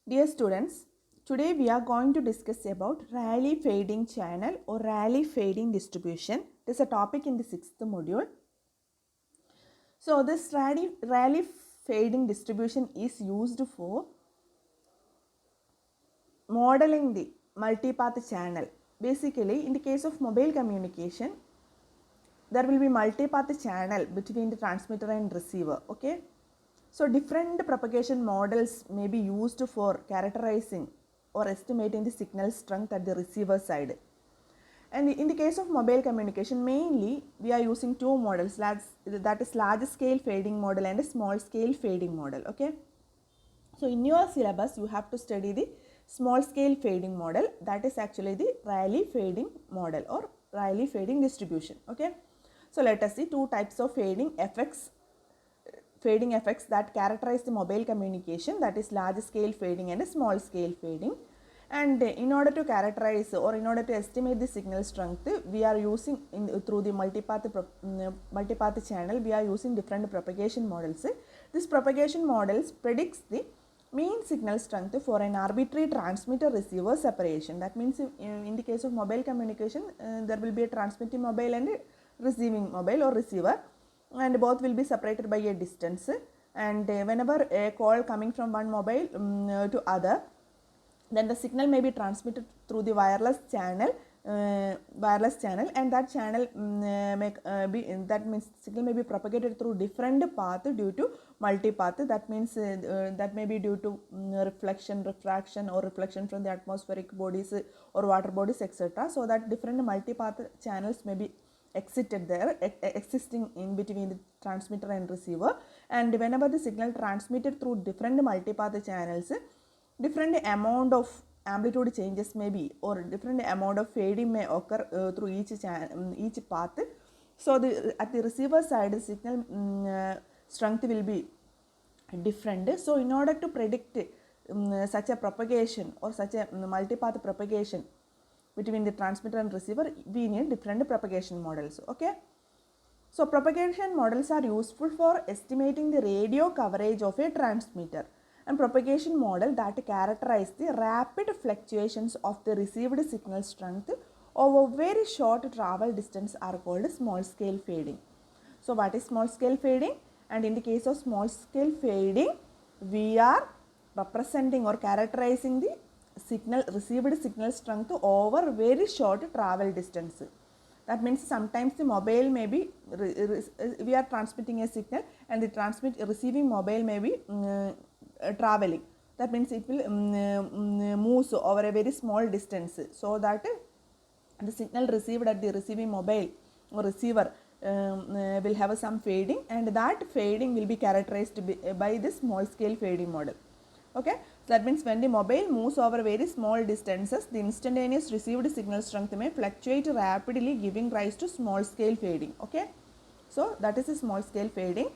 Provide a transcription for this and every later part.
Dear students, today we are going to discuss about Rayleigh fading channel or Rayleigh fading distribution. This is a topic in the 6th module. So this Rayleigh fading distribution is used for modeling the multipath channel. Basically, in the case of mobile communication, there will be multipath channel between the transmitter and receiver. Okay. So different propagation models may be used for characterizing or estimating the signal strength at the receiver side. And in the case of mobile communication, mainly we are using two models, that is large scale fading model and a small scale fading model. Okay. So in your syllabus, you have to study the small scale fading model, that is actually the Rayleigh fading model or Rayleigh fading distribution. Okay. So let us see two types of fading effects that characterize the mobile communication, that is large scale fading and small scale fading. And in order to characterize or in order to estimate the signal strength, we are using through the multipath channel, we are using different propagation models. This propagation models predicts the mean signal strength for an arbitrary transmitter receiver separation. That means in the case of mobile communication, there will be a transmitting mobile and a receiving mobile or receiver, and both will be separated by a distance. And whenever a call coming from one mobile to other, then the signal may be transmitted through the wireless channel, and that channel that means signal may be propagated through different path due to multipath. That means that may be due to reflection, refraction, or reflection from the atmospheric bodies or water bodies, etc. So that different multipath channels may be existing in between the transmitter and receiver. And whenever the signal transmitted through different multipath channels, different amount of amplitude changes may be, or different amount of fading may occur through each path. So at the receiver side, the signal strength will be different. So in order to predict such a propagation or such a multipath propagation between the transmitter and receiver, we need different propagation models. Okay. So propagation models are useful for estimating the radio coverage of a transmitter, and propagation model that characterize the rapid fluctuations of the received signal strength over very short travel distance are called small scale fading. So what is small scale fading? And in the case of small scale fading, we are representing or characterizing the received signal strength over very short travel distance. That means sometimes the mobile may be, we are transmitting a signal and the receiving mobile may be traveling. That means it will move over a very small distance, so that the signal received at the receiving mobile or receiver will have some fading, and that fading will be characterized by this small scale fading model. Okay. So that means when the mobile moves over very small distances, the instantaneous received signal strength may fluctuate rapidly, giving rise to small scale fading. Okay. So that is a small scale fading.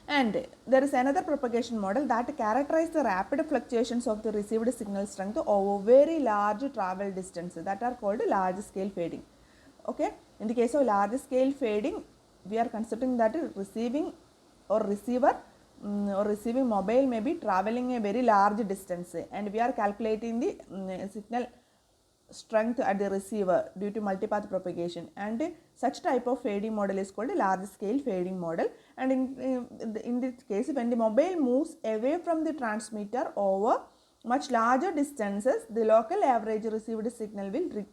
And there is another propagation model that characterizes the rapid fluctuations of the received signal strength over very large travel distances, that are called large scale fading. Okay. In the case of large scale fading, we are considering that receiving or receiver or receiving mobile may be traveling a very large distance, and we are calculating the signal strength at the receiver due to multipath propagation, and such type of fading model is called a large scale fading model. And in this case, when the mobile moves away from the transmitter over much larger distances, the local average received signal will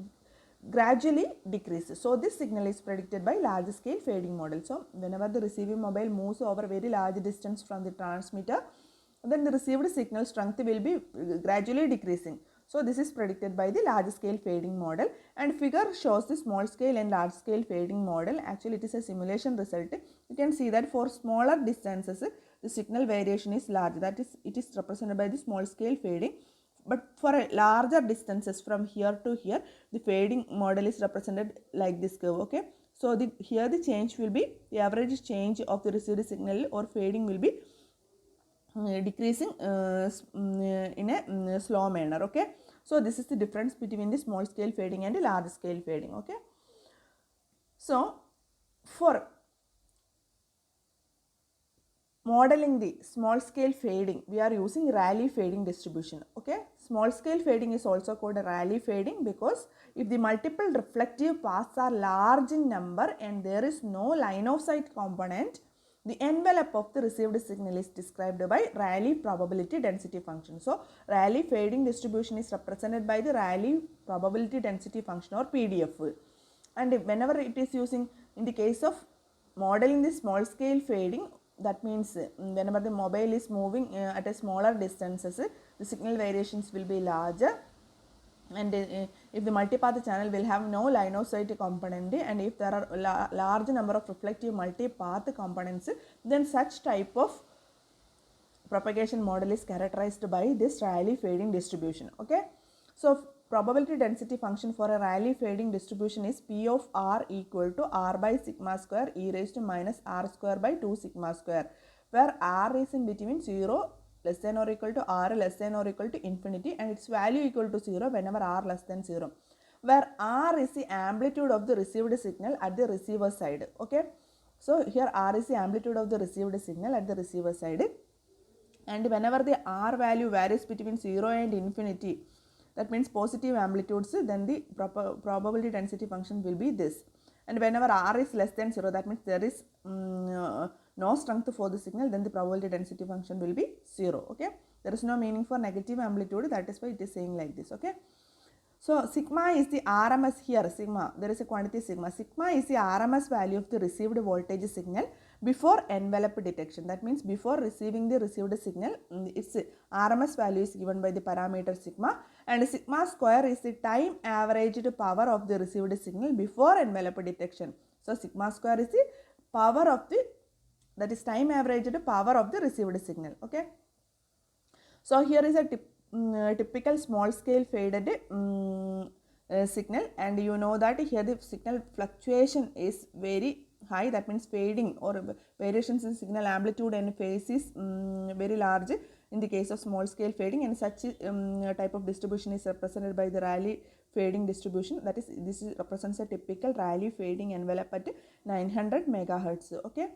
gradually decrease. So this signal is predicted by large scale fading model. So whenever the receiving mobile moves over very large distance from the transmitter, then the received signal strength will be gradually decreasing. So this is predicted by the large scale fading model, and figure shows the small scale and large scale fading model. Actually it is a simulation result. You can see that for smaller distances the signal variation is large, that is it is represented by the small scale fading. But for a larger distances from here to here, the fading model is represented like this curve. Okay. So here the change will be, the average change of the received signal or fading will be decreasing in a slow manner. Okay. So this is the difference between the small scale fading and the large scale fading. Okay. So for modeling the small scale fading, we are using Rayleigh fading distribution. Okay, small scale fading is also called Rayleigh fading because if the multiple reflective paths are large in number and there is no line of sight component, the envelope of the received signal is described by Rayleigh probability density function. So Rayleigh fading distribution is represented by the Rayleigh probability density function or PDF. And whenever it is using, in the case of modeling the small scale fading, that means whenever the mobile is moving at a smaller distances, the signal variations will be larger, and if the multipath channel will have no line of sight component, and if there are large number of reflective multipath components, then such type of propagation model is characterized by this Rayleigh fading distribution. Okay, so probability density function for a Rayleigh fading distribution is P of R equal to R by sigma square e raised to minus R square by 2 sigma square, where R is in between 0 less than or equal to R less than or equal to infinity, and its value equal to 0 whenever R less than 0, where R is the amplitude of the received signal at the receiver side. Okay, so here R is the amplitude of the received signal at the receiver side, and whenever the R value varies between 0 and infinity, that means positive amplitudes, then the probability density function will be this. And whenever R is less than 0, that means there is no strength for the signal, then the probability density function will be 0. Okay, there is no meaning for negative amplitude, that is why it is saying like this. Okay, so sigma is the RMS here, sigma, there is a quantity sigma. Sigma is the RMS value of the received voltage signal before envelope detection. That means before receiving the received signal, its RMS value is given by the parameter sigma, and sigma square is the time averaged power of the received signal before envelope detection. So sigma square is the power of the, that is time averaged power of the received signal. Okay, so here is a typical small scale faded signal, and you know that here the signal fluctuation is very high, that means fading or variations in signal amplitude and phase is very large in the case of small scale fading, and such type of distribution is represented by the Rayleigh fading distribution. That is, this represents a typical Rayleigh fading envelope at 900 megahertz. Okay,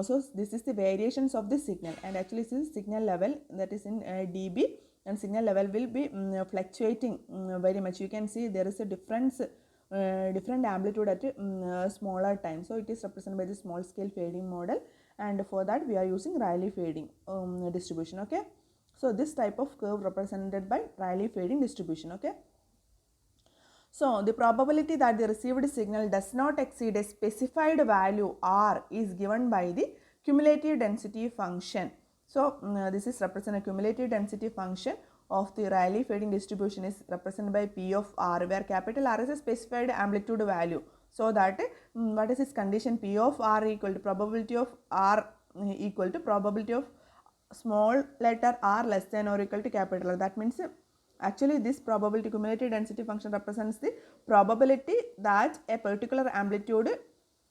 so this is the variations of the signal, and actually this is signal level, that is in dB, and signal level will be fluctuating very much. You can see there is a difference, different amplitude at smaller time. So it is represented by the small scale fading model, and for that we are using Rayleigh fading distribution. Okay, so this type of curve represented by Rayleigh fading distribution. Okay, so the probability that the received signal does not exceed a specified value R is given by the cumulative density function. So this is represented, cumulative density function of the Rayleigh fading distribution is represented by P of R, where capital R is a specified amplitude value. So that what is its condition? P of R equal to probability of R equal to probability of small letter r less than or equal to capital R. That means actually this probability cumulative density function represents the probability that a particular amplitude,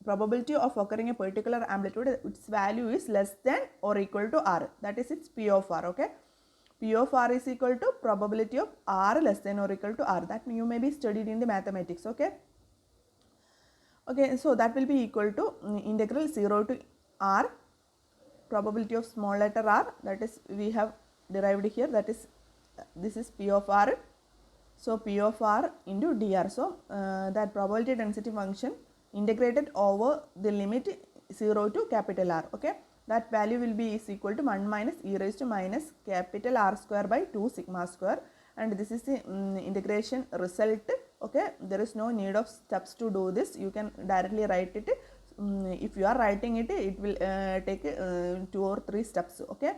probability of occurring a particular amplitude, its value is less than or equal to r, that is its P of R. Okay, P of R is equal to probability of r less than or equal to r, that you may be studied in the mathematics. Okay, okay, so that will be equal to integral 0 to r probability of small letter r, that is we have derived here, that is this is P of R. So P of R into dr. So that probability density function integrated over the limit 0 to capital R. Okay, that value will be is equal to 1 minus e raised to minus capital R square by 2 sigma square, and this is the integration result. Okay, there is no need of steps to do this, you can directly write it. If you are writing it, it will take 2 or 3 steps. Okay,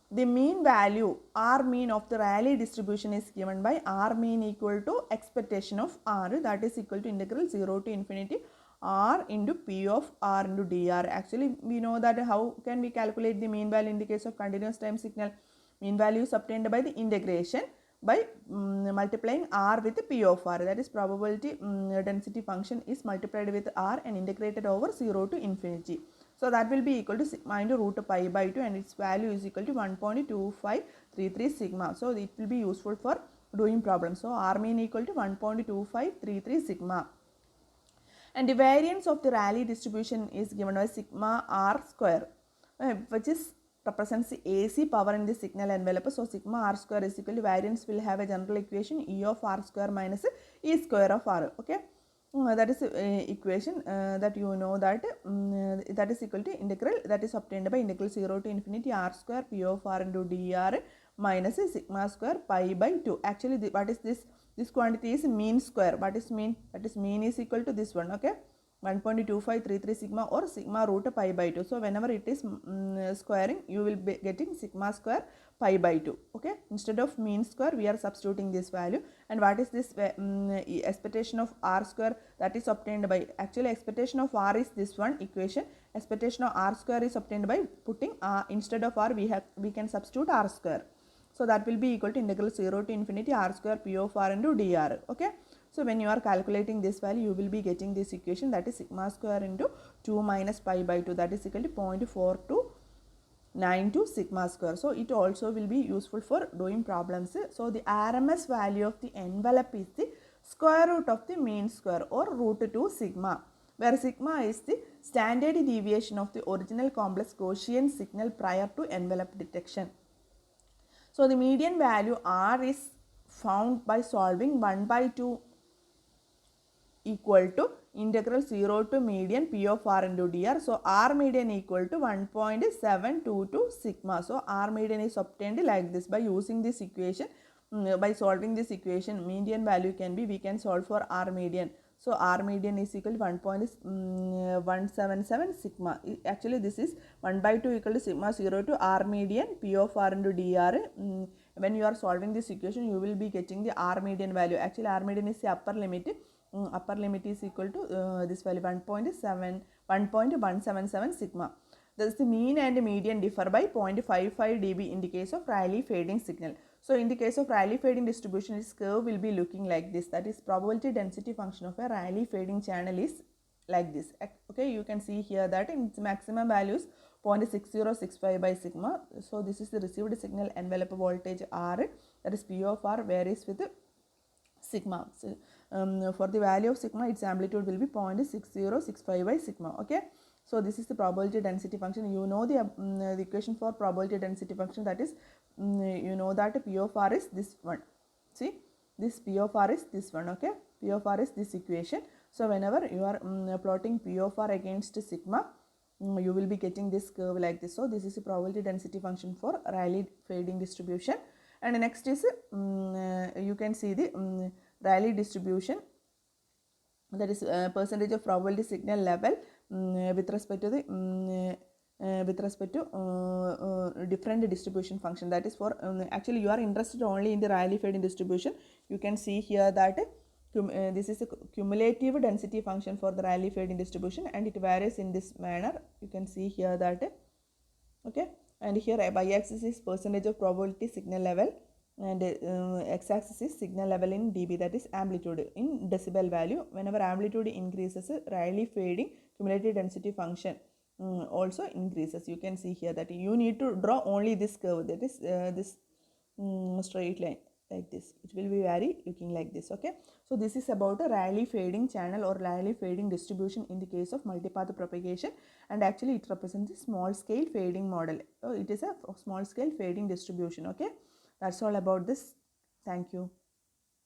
the mean value R mean of the Rayleigh distribution is given by R mean equal to expectation of R, that is equal to integral 0 to infinity R into P of R into dr. Actually we know that how can we calculate the mean value in the case of continuous time signal. Mean value is obtained by the integration by multiplying R with P of R, that is probability density function is multiplied with R and integrated over 0 to infinity. So that will be equal to sigma into root pi by 2, and its value is equal to 1.2533 sigma. So it will be useful for doing problems. So R mean equal to 1.2533 sigma. And the variance of the Rayleigh distribution is given by sigma R square. which is represents the AC power in the signal envelope. So sigma r square is equal to, variance will have a general equation E of r square minus E square of r. Okay, that is equation that you know that that is equal to integral that is obtained by integral 0 to infinity r square p of r into dr minus sigma square pi by 2. Actually what is this? This quantity is mean square. What is mean? That is mean is equal to this one. Okay, 1.2533 sigma or sigma root pi by 2. So whenever it is squaring, you will be getting sigma square pi by 2. Okay, instead of mean square we are substituting this value. And what is this expectation of r square? That is obtained by, actually expectation of r is this one equation. Expectation of r square is obtained by putting instead of r we can substitute r square. So that will be equal to integral 0 to infinity r square p of r into dr. Okay, so when you are calculating this value, you will be getting this equation, that is sigma square into 2 minus pi by 2, that is equal to 0.4292 sigma square. So it also will be useful for doing problems. So the RMS value of the envelope is the square root of the mean square or root 2 sigma, where sigma is the standard deviation of the original complex Gaussian signal prior to envelope detection. So the median value R is found by solving 1 by 2 equal to integral 0 to median p of r into dr. So r median equal to 1.722 sigma. So r median is obtained like this by using this equation. By solving this equation, median value can be, we can solve for r median. So r median is equal to 1.177 sigma. Actually this is 1 by 2 equal to sigma 0 to r median p of r into dr. When you are solving this equation, you will be getting the r median value. Actually r median is the upper limit. Upper limit is equal to this value 1.177 sigma. Thus the mean and median differ by 0.55 dB in the case of Rayleigh fading signal. So in the case of Rayleigh fading distribution, this curve will be looking like this. That is probability density function of a Rayleigh fading channel is like this. Okay, you can see here that its maximum value is 0.6065 by sigma. So this is the received signal envelope voltage R, that is P of R varies with sigma. So, for the value of sigma, its amplitude will be 0.6065 by sigma. Okay, so this is the probability density function. You know the equation for probability density function, that is you know that P of R is this one. See, this P of R is this one. Okay, P of R is this equation. So whenever you are plotting P of R against sigma, you will be getting this curve like this. So this is the probability density function for Rayleigh fading distribution. And next is you can see the Rayleigh distribution, that is percentage of probability signal level with respect to the different distribution function. That is for actually you are interested only in the Rayleigh fading distribution. You can see here that this is a cumulative density function for the Rayleigh fading distribution, and it varies in this manner. You can see here that okay, and here y-axis is percentage of probability signal level, and x-axis is signal level in dB, that is amplitude in decibel value. Whenever amplitude increases, Rayleigh fading cumulative density function also increases. You can see here that you need to draw only this curve, that is this straight line like this. It will be very looking like this. Okay, so this is about a Rayleigh fading channel or Rayleigh fading distribution in the case of multipath propagation, and actually it represents a small scale fading model. It is a small scale fading distribution. Okay, that's all about this. Thank you.